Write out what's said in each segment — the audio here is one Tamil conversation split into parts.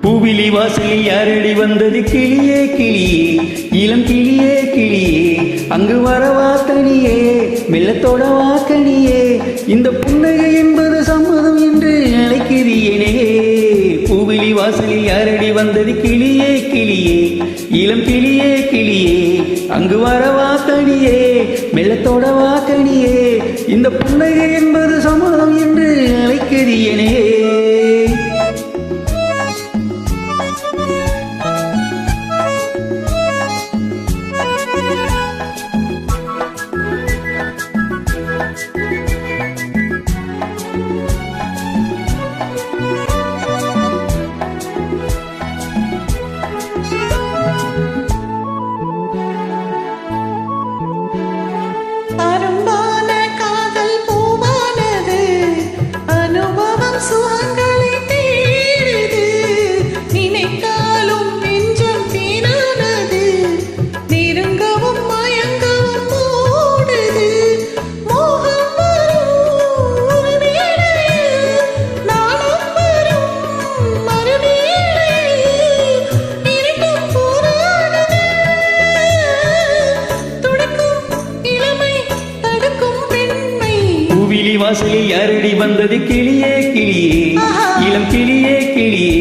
பூவிலி வாசலில் யாரடி வந்தது கிளியே கிளியே, இளம் கிளியே கிளியே, அங்கு வரவா தனியே, மெல்லத்தோட வாக்கணியே, இந்த புன்னகை என்பது சம்மதம் என்று அழைக்கிறீனே. பூவிலி வாசலில் யாரடி வந்தது கிளியே கிளியே, இளம் கிளியே கிளியே, அங்கு வரவா தனியே, மெல்லத்தோட வாக்கணியே, இந்த புன்னகை என்பது சம்மதம் என்று அழைக்கிறீனே. வாசலில் யாரடி வந்தது கிளியே கிளியே, இளம் கிளியே கிளியே,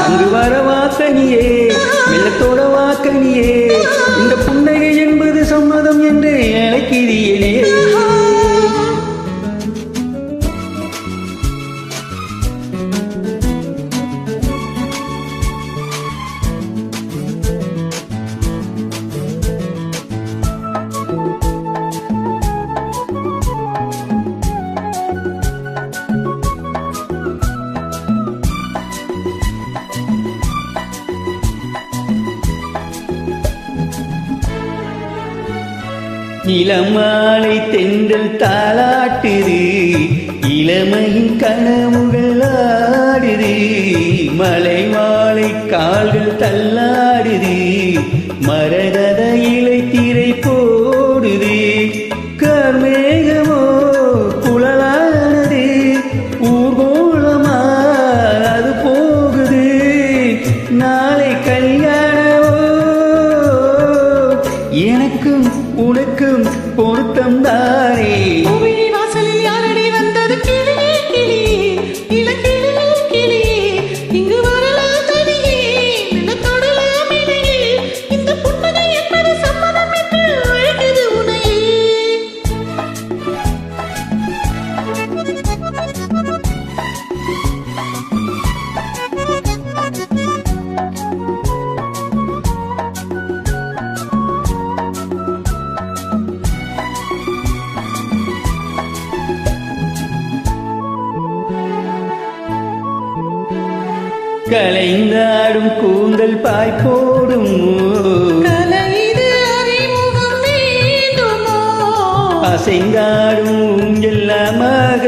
அங்கு வரவா தனியே, மெல்லத்தோட வாக்கணியே, இந்த புன்னகை என்பது சம்மதம் என்று அழைக்கிறீனே. இளமாலை தென்றல் தாளாட்டுது, இளமையின் கனவுகள் ஆடுது, மலை மாலை கால்கள் தள்ளாடுது, மரகத இலை திரை போடுது, கர்மேகமோ குழலானது, ஊர்கோலமா அது போகுது, நாளை கல்யாணமோ எனக்கும் உனக்கும் பொருத்தம் தானே. பூவிலி வாசலில் யாரடி வந்தது கிளியே கிளியே, இளங்கிளியே கிளியே, இங்கு வரலாம் தனியே, மெல்லத்தோடலாம் இடையே, இந்த புன்னகை என்பது சம்மதம் என்று அழைக்குது உனையே. கலைந்தாடும் கூந்தல் பாய் போடும், கலைது அறிமுகம் வேண்டுமோ, அசைந்தாடும் ஊஞ்சலாமாக